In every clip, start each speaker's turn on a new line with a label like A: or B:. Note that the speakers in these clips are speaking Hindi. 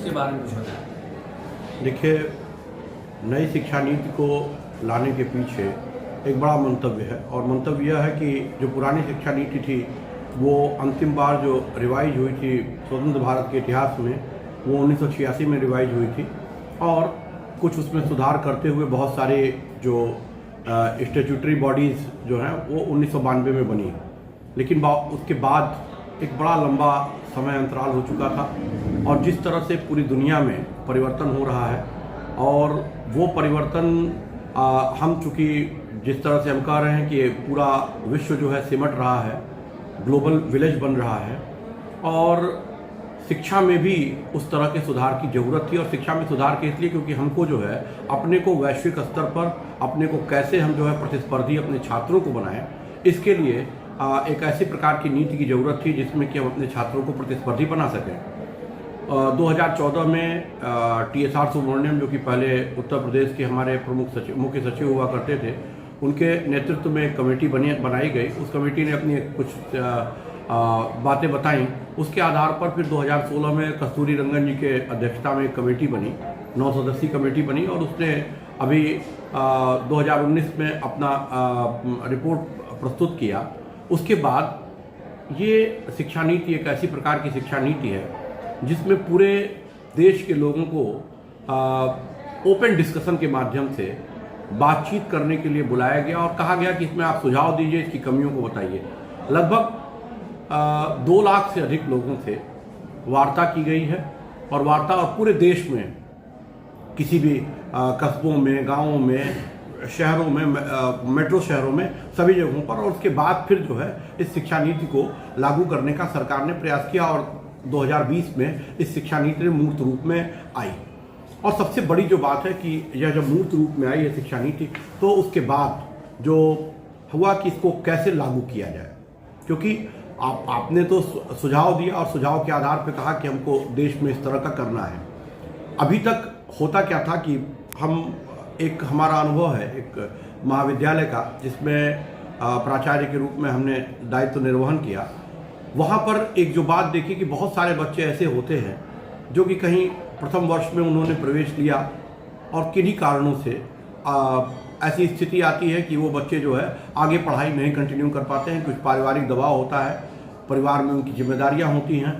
A: उसके बारे में कुछ बताएं।
B: देखिए, नई शिक्षा नीति को लाने के पीछे एक बड़ा मंतव्य है, और मंतव्य यह है कि जो पुरानी शिक्षा नीति थी वो अंतिम बार जो रिवाइज हुई थी स्वतंत्र भारत के इतिहास में, वो 1986 में रिवाइज हुई थी, और कुछ उसमें सुधार करते हुए बहुत सारे जो स्टैट्यूटरी बॉडीज़ जो हैं वो 1992 में बनी। लेकिन उसके बाद एक बड़ा लंबा समय अंतराल हो चुका था, और जिस तरह से पूरी दुनिया में परिवर्तन हो रहा है, और वो परिवर्तन हम चूँकि जिस तरह से हम कह रहे हैं कि पूरा विश्व जो है सिमट रहा है, ग्लोबल विलेज बन रहा है, और शिक्षा में भी उस तरह के सुधार की ज़रूरत थी। और शिक्षा में सुधार के इसलिए क्योंकि हमको जो है अपने को वैश्विक स्तर पर अपने को कैसे हम जो है प्रतिस्पर्धी अपने छात्रों को बनाएं, इसके लिए एक ऐसी प्रकार की नीति की ज़रूरत थी जिसमें कि हम अपने छात्रों को प्रतिस्पर्धी बना सकें। 2014 में TSR सुब्रमण्यम, जो कि पहले उत्तर प्रदेश के हमारे मुख्य सचिव हुआ करते थे, उनके नेतृत्व में एक कमेटी बनाई गई। उस कमेटी ने अपनी कुछ बातें बताई। उसके आधार पर फिर 2016 में कस्तूरी रंगन जी के अध्यक्षता में एक कमेटी बनी, 9 सदस्यीय कमेटी बनी, और उसने अभी 2019 में अपना रिपोर्ट प्रस्तुत किया। उसके बाद ये शिक्षा नीति एक ऐसी प्रकार की शिक्षा नीति है जिसमें पूरे देश के लोगों को ओपन डिस्कशन के माध्यम से बातचीत करने के लिए बुलाया गया, और कहा गया कि इसमें आप सुझाव दीजिए, इसकी कमियों को बताइए। लगभग 2 लाख से अधिक लोगों से वार्ता की गई है, और वार्ता पूरे देश में किसी भी कस्बों में, गांवों में, शहरों में, मेट्रो शहरों में, सभी जगहों पर। और उसके बाद फिर जो है इस शिक्षा नीति को लागू करने का सरकार ने प्रयास किया, और 2020 में इस शिक्षा नीति ने मूर्त रूप में आई। और सबसे बड़ी जो बात है कि यह जब मूर्त रूप में आई है शिक्षा नीति, तो उसके बाद जो हुआ कि इसको कैसे लागू किया जाए, क्योंकि आपने तो सुझाव दिया, और सुझाव के आधार पर कहा कि हमको देश में इस तरह का करना है। अभी तक होता क्या था कि हमारा अनुभव है एक महाविद्यालय का, जिसमें प्राचार्य के रूप में हमने दायित्व निर्वहन किया। वहाँ पर एक जो बात देखी कि बहुत सारे बच्चे ऐसे होते हैं जो कि कहीं प्रथम वर्ष में उन्होंने प्रवेश लिया, और किन्हीं कारणों से ऐसी स्थिति आती है कि वो बच्चे जो है आगे पढ़ाई नहीं कंटिन्यू कर पाते हैं। कुछ पारिवारिक दबाव होता है, परिवार में उनकी जिम्मेदारियां होती हैं।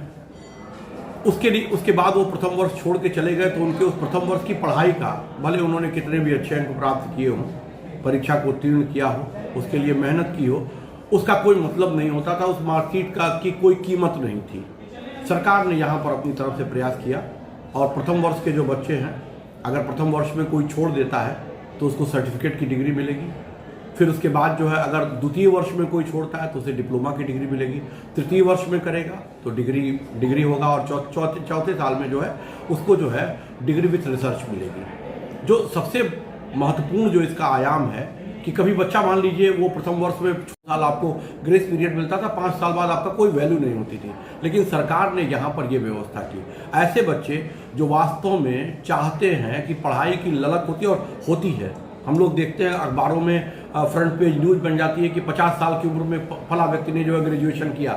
B: उसके बाद वो प्रथम वर्ष छोड़ के चले गए, तो उनके उस प्रथम वर्ष की पढ़ाई का, भले उन्होंने कितने भी अच्छे अंक प्राप्त किए हों, परीक्षा को उत्तीर्ण किया हो, उसके लिए मेहनत की हो, उसका कोई मतलब नहीं होता था। उस मार्कशीट की कोई कीमत नहीं थी। सरकार ने यहाँ पर अपनी तरफ से प्रयास किया, और प्रथम वर्ष के जो बच्चे हैं, अगर प्रथम वर्ष में कोई छोड़ देता है तो उसको सर्टिफिकेट की डिग्री मिलेगी। फिर उसके बाद जो है अगर द्वितीय वर्ष में कोई छोड़ता है तो उसे डिप्लोमा की डिग्री मिलेगी। तृतीय वर्ष में करेगा तो डिग्री होगा, और चौथे साल में जो है उसको जो है डिग्री विथ रिसर्च मिलेगी। जो सबसे महत्वपूर्ण जो इसका आयाम है कि कभी बच्चा, मान लीजिए वो प्रथम वर्ष में 6 साल आपको ग्रेस पीरियड मिलता था, 5 साल बाद आपका कोई वैल्यू नहीं होती थी, लेकिन सरकार ने यहाँ पर ये व्यवस्था की। ऐसे बच्चे जो वास्तव में चाहते हैं कि पढ़ाई की ललक होती है, हम लोग देखते हैं अखबारों में फ्रंट पेज न्यूज बन जाती है कि 50 साल की उम्र में फला व्यक्ति ने जो है ग्रेजुएशन किया,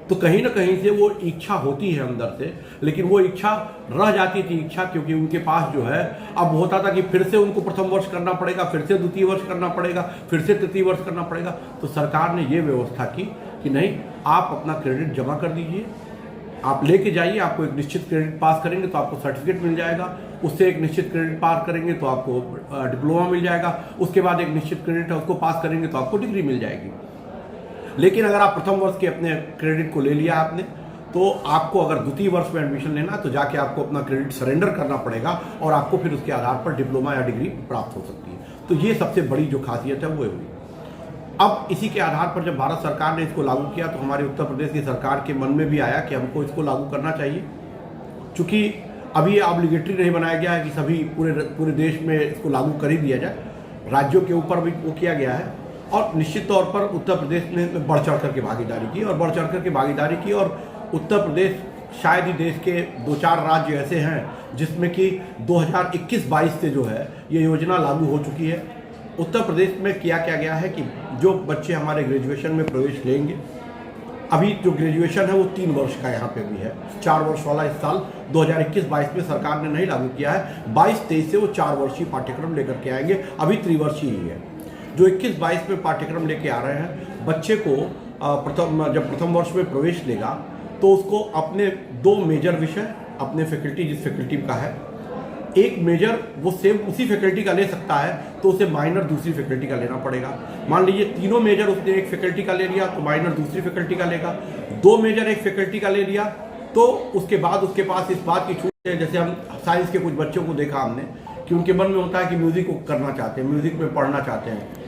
B: तो कहीं ना कहीं से वो इच्छा होती है अंदर से, लेकिन वो इच्छा रह जाती थी क्योंकि उनके पास जो है अब होता था कि फिर से उनको प्रथम वर्ष करना पड़ेगा, फिर से द्वितीय वर्ष करना पड़ेगा, फिर से तृतीय वर्ष करना पड़ेगा। तो सरकार ने ये व्यवस्था की कि नहीं, आप अपना क्रेडिट जमा कर दीजिए, आप लेके जाइए, आपको एक निश्चित क्रेडिट पास करेंगे तो आपको सर्टिफिकेट मिल जाएगा, उससे एक निश्चित क्रेडिट पास करेंगे तो आपको डिप्लोमा मिल जाएगा, उसके बाद एक निश्चित क्रेडिट है उसको पास करेंगे तो आपको डिग्री मिल जाएगी। लेकिन अगर आप प्रथम वर्ष के अपने क्रेडिट को ले लिया आपने, तो आपको अगर द्वितीय वर्ष में एडमिशन लेना तो जाके आपको अपना क्रेडिट सरेंडर करना पड़ेगा, और आपको फिर उसके आधार पर डिप्लोमा या डिग्री प्राप्त हो सकती है। तो ये सबसे बड़ी जो खासियत है वो हुई। अब इसी के आधार पर जब भारत सरकार ने इसको लागू किया, तो हमारे उत्तर प्रदेश की सरकार के मन में भी आया कि हमको इसको लागू करना चाहिए। चूँकि अभी ऑब्लिगेटरी नहीं बनाया गया है कि सभी पूरे देश में इसको लागू कर ही दिया जाए, राज्यों के ऊपर भी वो किया गया है। और निश्चित तौर पर उत्तर प्रदेश ने बढ़ चढ़ कर के भागीदारी की, और उत्तर प्रदेश शायद ही देश के 2-4 राज्य ऐसे हैं जिसमें कि 2021-22 से जो है ये योजना लागू हो चुकी है। उत्तर प्रदेश में किया क्या गया है कि जो बच्चे हमारे ग्रेजुएशन में प्रवेश लेंगे, अभी जो ग्रेजुएशन है वो 3 वर्ष का यहाँ पे भी है, 4 वर्ष वाला इस साल 2021-22 में सरकार ने नहीं लागू किया है। 22-23 से वो 4 वर्षीय पाठ्यक्रम लेकर के आएंगे, अभी त्रिवर्षीय ही है। जो 21-22 में पाठ्यक्रम लेके आ रहे हैं, बच्चे को जब प्रथम वर्ष में प्रवेश लेगा तो उसको अपने 2 मेजर विषय अपने फैकल्टी जिस फैकल्टी का है, एक मेजर वो सेम उसी फैकल्टी का ले सकता है तो उसे माइनर दूसरी फैकल्टी का लेना पड़ेगा। मान लीजिए तीनों मेजर उसने एक फैकल्टी का ले लिया तो माइनर दूसरी फैकल्टी का लेगा। 2 मेजर एक फैकल्टी का ले लिया तो उसके बाद उसके पास इस बात की छूट है, जैसे हम साइंस के कुछ बच्चों को देखा हमने कि उनके मन में होता है कि म्यूजिक को करना चाहते हैं, म्यूजिक में पढ़ना चाहते हैं।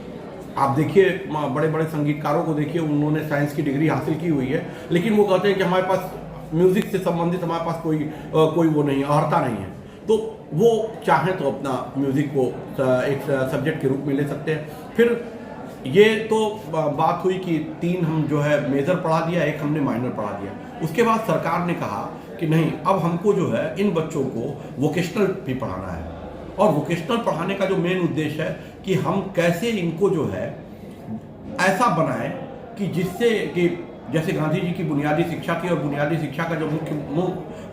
B: आप देखिए बड़े बड़े संगीतकारों को देखिए, उन्होंने साइंस की डिग्री हासिल की हुई है, लेकिन वो कहते हैं कि हमारे पास म्यूजिक से संबंधित हमारे पास कोई वो नहीं है, अर्हता नहीं है। तो वो चाहें तो अपना म्यूजिक को एक सब्जेक्ट के रूप में ले सकते हैं। फिर ये तो बात हुई कि 3 हम जो है मेजर पढ़ा दिया, 1 हमने माइनर पढ़ा दिया। उसके बाद सरकार ने कहा कि नहीं, अब हमको जो है इन बच्चों को वोकेशनल भी पढ़ाना है। और वोकेशनल पढ़ाने का जो मेन उद्देश्य है कि हम कैसे इनको जो है ऐसा बनाएं कि जिससे कि जैसे गांधी जी की बुनियादी शिक्षा थी, और बुनियादी शिक्षा का जो मुख्य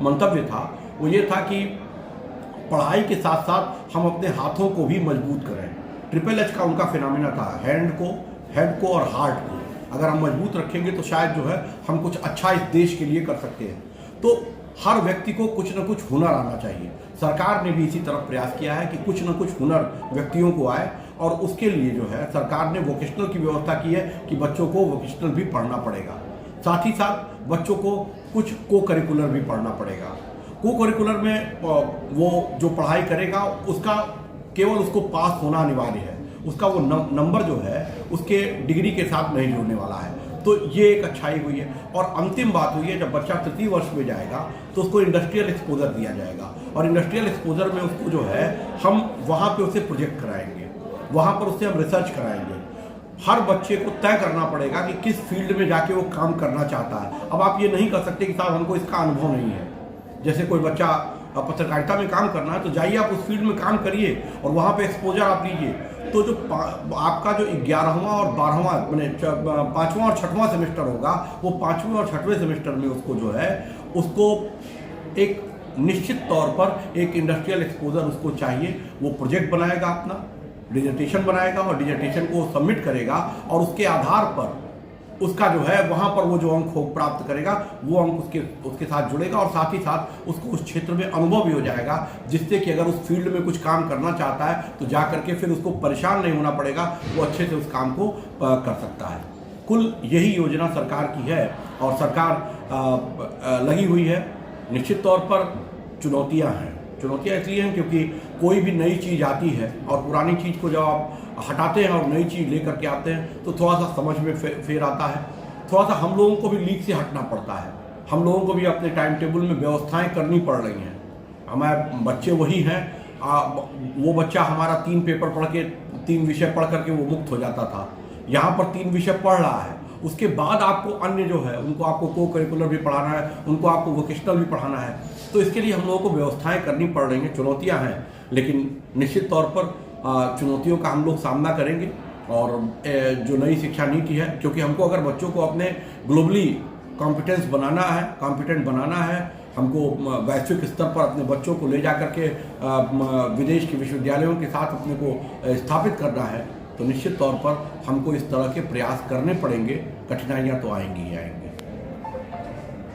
B: मंतव्य था वो ये था कि पढ़ाई के साथ साथ हम अपने हाथों को भी मजबूत करें। HHH का उनका फिनोमिना था, हेड को और हार्ट को अगर हम मजबूत रखेंगे तो शायद जो है हम कुछ अच्छा इस देश के लिए कर सकते हैं। तो हर व्यक्ति को कुछ न कुछ हुनर आना चाहिए। सरकार ने भी इसी तरफ प्रयास किया है कि कुछ न कुछ हुनर व्यक्तियों को आए, और उसके लिए जो है सरकार ने वोकेशनल की व्यवस्था की है कि बच्चों को वोकेशनल भी पढ़ना पड़ेगा। साथ ही साथ बच्चों को कुछ को करिकुलर भी पढ़ना पड़ेगा। को करिकुलर में वो जो पढ़ाई करेगा उसका केवल उसको पास होना अनिवार्य है, उसका वो नंबर जो है उसके डिग्री के साथ नहीं जुड़ने वाला है। तो ये एक अच्छाई हुई है। और अंतिम बात हुई है, जब बच्चा तृतीय वर्ष में जाएगा तो उसको इंडस्ट्रियल एक्सपोजर दिया जाएगा, और इंडस्ट्रियल एक्सपोजर में उसको जो है हम वहाँ पे उसे प्रोजेक्ट कराएंगे, वहाँ पर उससे हम रिसर्च कराएंगे। हर बच्चे को तय करना पड़ेगा कि किस फील्ड में जाके वो काम करना चाहता है। अब आप ये नहीं कर सकते कि साहब हमको इसका अनुभव नहीं है। जैसे कोई बच्चा पत्रकारिता में काम करना है तो जाइए आप उस फील्ड में काम करिए और वहाँ पे एक्सपोजर आप लीजिए। तो जो आपका जो 11वां और 12वां मैंने 5वां और 6वां सेमेस्टर होगा, वो 5वें और 6वें सेमेस्टर में उसको जो है उसको एक निश्चित तौर पर एक इंडस्ट्रियल एक्सपोजर उसको चाहिए। वो प्रोजेक्ट बनाएगा, अपना डिजर्टेशन बनाएगा और डिजर्टेशन को सबमिट करेगा, और उसके आधार पर उसका जो है वहाँ पर वो जो अंक प्राप्त करेगा वो अंक उसके साथ जुड़ेगा, और साथ ही साथ उसको उस क्षेत्र में अनुभव भी हो जाएगा, जिससे कि अगर उस फील्ड में कुछ काम करना चाहता है तो जा करके फिर उसको परेशान नहीं होना पड़ेगा, वो अच्छे से उस काम को कर सकता है। कुल यही योजना सरकार की है, और सरकार लगी हुई है। निश्चित तौर पर चुनौतियाँ हैं। चुनौतियाँ इसलिए हैं क्योंकि कोई भी नई चीज़ आती है और पुरानी चीज़ को जब आप हटाते हैं और नई चीज़ लेकर के आते हैं तो थोड़ा सा समझ में फेर आता है। थोड़ा सा हम लोगों को भी लीक से हटना पड़ता है। हम लोगों को भी अपने टाइम टेबल में व्यवस्थाएं करनी पड़ रही हैं। हमारे बच्चे वही हैं, वो बच्चा हमारा 3 पेपर पढ़ के 3 विषय पढ़ करके वो मुक्त हो जाता था। यहाँ पर 3 विषय पढ़ रहा है, उसके बाद आपको अन्य जो है उनको आपको को करिकुलर भी पढ़ाना है, उनको आपको वोकेशनल भी पढ़ाना है। तो इसके लिए हम लोगों को व्यवस्थाएं करनी पड़ रही हैं। चुनौतियां हैं, लेकिन निश्चित तौर पर चुनौतियों का हम लोग सामना करेंगे। और जो नई शिक्षा नीति है, क्योंकि हमको अगर बच्चों को अपने ग्लोबली कॉम्पिटेंट बनाना है, हमको वैश्विक स्तर पर अपने बच्चों को ले जा करके विदेश के विश्वविद्यालयों के साथ अपने को स्थापित करना है, तो निश्चित तौर पर हमको इस तरह के प्रयास करने पड़ेंगे। कठिनाइयाँ तो आएंगी ही आएंगी।